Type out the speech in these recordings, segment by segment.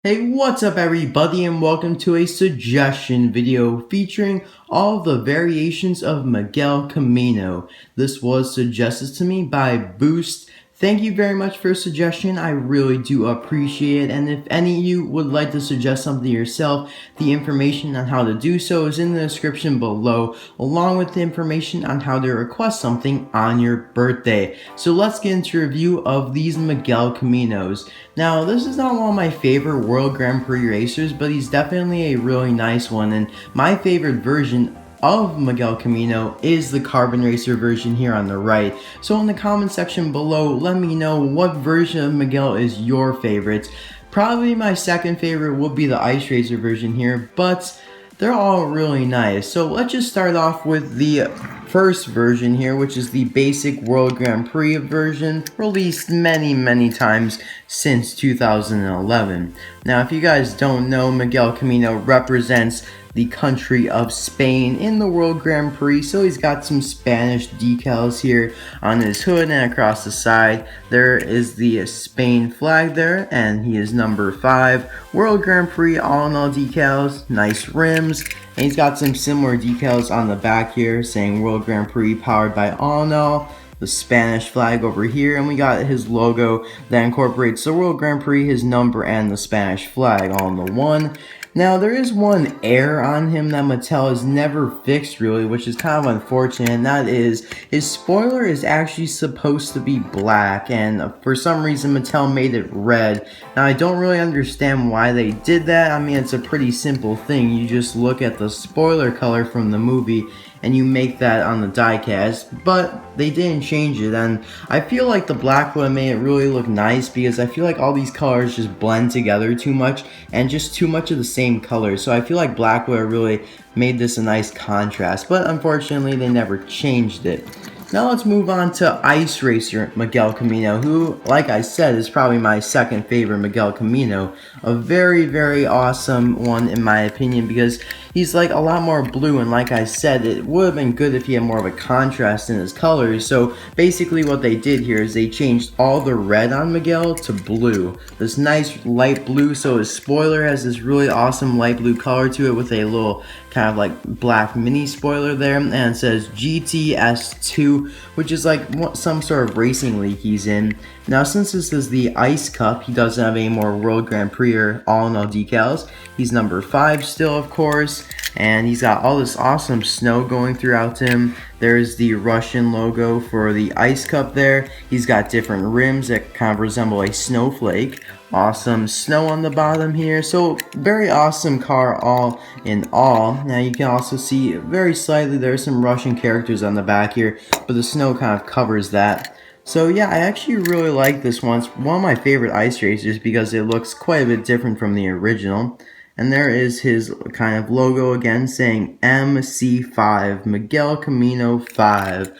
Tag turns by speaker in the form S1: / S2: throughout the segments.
S1: Hey, what's up everybody, and welcome to a suggestion video featuring all the variations of Miguel Camino. This was suggested to me by Boost. Thank you very much for a suggestion. I really do appreciate it, and if any of you would like to suggest something yourself, the information on how to do so is in the description below, along with the information on how to request something on your birthday. So let's get into a review of these Miguel Caminos. Now, this is not one of my favorite World Grand Prix racers, but he's definitely a really nice one, and my favorite version of Miguel Camino is the Carbon Racer version here on the right. So in the comment section below, let me know what version of Miguel is your favorite. Probably my second favorite will be the Ice Racer version here, but they're all really nice. So let's just start off with the first version here, which is the basic World Grand Prix version, released many times since 2011. Now, if you guys don't know, Miguel Camino represents the country of Spain in the World Grand Prix, so he's got some Spanish decals here on his hood and across the side. There is the Spain flag there, and he is number 5. World Grand Prix all in all decals, nice rims, and he's got some similar decals on the back here saying World Grand Prix powered by all in all. The Spanish flag over here, and we got his logo that incorporates the World Grand Prix, his number, and the Spanish flag all in the one. Now, there is one error on him that Mattel has never fixed really, which is kind of unfortunate, and that is his spoiler is actually supposed to be black, and for some reason Mattel made it red. Now, I don't really understand why they did that. I mean, it's a pretty simple thing. You just look at the spoiler color from the movie and you make that on the diecast, but they didn't change it, and I feel like the black would have made it really look nice because I feel like all these colors just blend together too much and just too much of the same color, so I feel like black would have really made this a nice contrast, but unfortunately they never changed it. Now let's move on to Ice Racer Miguel Camino, who, like I said, is probably my second favorite Miguel Camino. A very awesome one in my opinion because he's like a lot more blue, and like I said, it would have been good if he had more of a contrast in his colors. So basically what they did here is they changed all the red on Miguel to blue. This nice light blue, so his spoiler has this really awesome light blue color to it with a little kind of like black mini spoiler there, and it says GTS2, which is like some sort of racing league he's in. Now, since this is the Ice Cup, he doesn't have any more World Grand Prix or all-in-all decals. He's number 5 still, of course, and he's got all this awesome snow going throughout him. There's the Russian logo for the Ice Cup there. He's got different rims that kind of resemble a snowflake. Awesome snow on the bottom here, so very awesome car all in all. Now you can also see very slightly there's some Russian characters on the back here, but the snow kind of covers that. So yeah, I actually really like this one. It's one of my favorite ice racers because it looks quite a bit different from the original. And there is his kind of logo again saying MC5, Miguel Camino 5.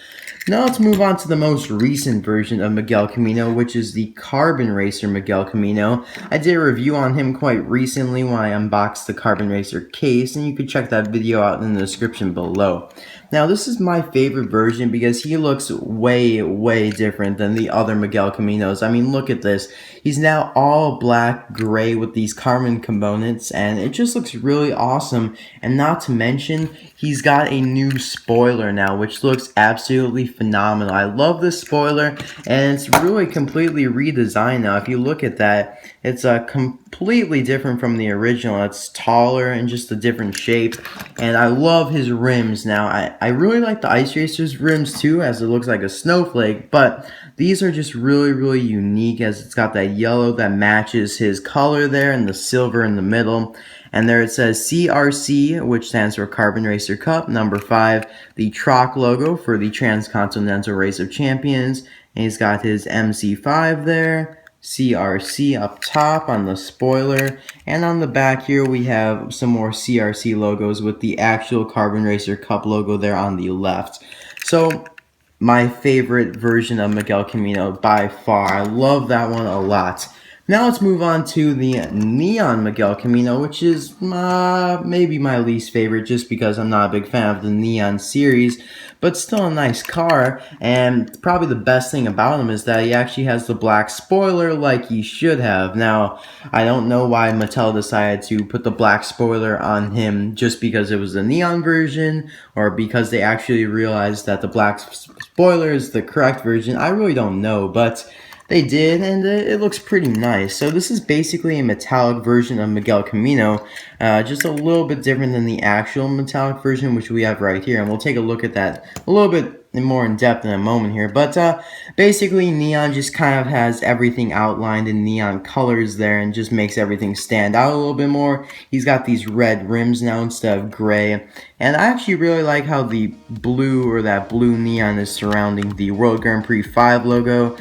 S1: Now let's move on to the most recent version of Miguel Camino, which is the Carbon Racer Miguel Camino. I did a review on him quite recently when I unboxed the Carbon Racer case, and you can check that video out in the description below. Now, this is my favorite version because he looks way different than the other Miguel Caminos. I mean, look at this. He's now all black gray with these carbon components, and it just looks really awesome. And not to mention, he's got a new spoiler now, which looks absolutely phenomenal. I love this spoiler, and it's really completely redesigned now. If you look at that, it's completely different from the original. It's taller and just a different shape, and I love his rims now. I really like the Ice Racer's rims too, as it looks like a snowflake, but these are just really unique as it's got that yellow that matches his color there and the silver in the middle. And there it says CRC, which stands for Carbon Racer Cup, number 5, the TROC logo for the Transcontinental Race of Champions, and he's got his MC5 there, CRC up top on the spoiler, and on the back here we have some more CRC logos with the actual Carbon Racer Cup logo there on the left. So my favorite version of Miguel Camino by far. I love that one a lot. Now let's move on to the Neon Miguel Camino, which is maybe my least favorite just because I'm not a big fan of the Neon series, but still a nice car. And probably the best thing about him is that he actually has the black spoiler like he should have. Now, I don't know why Mattel decided to put the black spoiler on him just because it was the Neon version, or because they actually realized that the black spoiler is the correct version. I really don't know, but they did, and it looks pretty nice. So this is basically a metallic version of Miguel Camino, just a little bit different than the actual metallic version, which we have right here. And we'll take a look at that a little bit more in depth in a moment here. But basically, Neon just kind of has everything outlined in neon colors there and just makes everything stand out a little bit more. He's got these red rims now instead of gray. And I actually really like how the blue, or that blue neon, is surrounding the World Grand Prix 5 logo.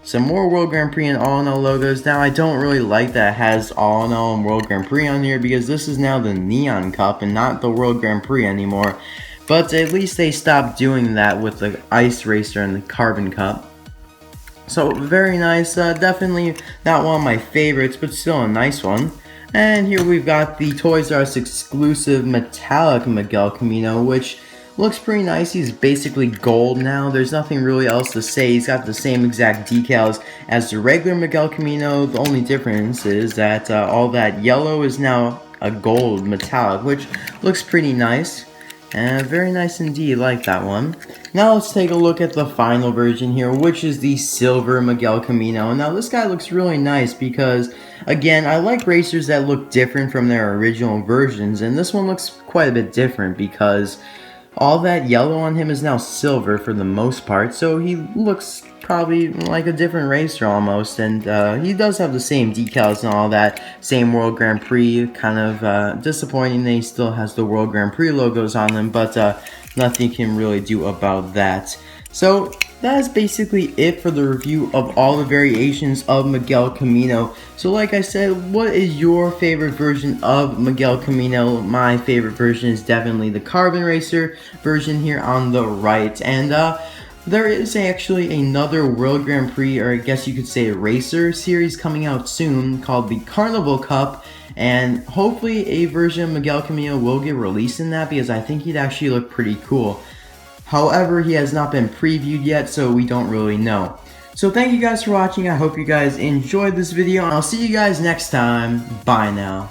S1: Some more World Grand Prix and All in All logos. Now, I don't really like that it has All in All and World Grand Prix on here because this is now the Neon Cup and not the World Grand Prix anymore. But at least they stopped doing that with the Ice Racer and the Carbon Cup. So, very nice. Definitely not one of my favorites, but still a nice one. And here we've got the Toys R Us exclusive metallic Miguel Camino, which looks pretty nice. He's basically gold now. There's nothing really else to say. He's got the same exact decals as the regular Miguel Camino. The only difference is that all that yellow is now a gold metallic, which looks pretty nice. Very nice indeed, like that one. Now let's take a look at the final version here, which is the silver Miguel Camino. Now this guy looks really nice because, again, I like racers that look different from their original versions, and this one looks quite a bit different because all that yellow on him is now silver for the most part, so he looks probably like a different racer almost, and he does have the same decals and all that, same World Grand Prix. Kind of disappointing that he still has the World Grand Prix logos on him, but nothing you can really do about that. So that is basically it for the review of all the variations of Miguel Camino. So like I said, what is your favorite version of Miguel Camino? My favorite version is definitely the Carbon Racer version here on the right. And there is actually another World Grand Prix, or I guess you could say racer series, coming out soon called the Carnival Cup. And hopefully a version of Miguel Camino will get released in that, because I think he'd actually look pretty cool. However, he has not been previewed yet, so we don't really know. So thank you guys for watching. I hope you guys enjoyed this video, and I'll see you guys next time. Bye now.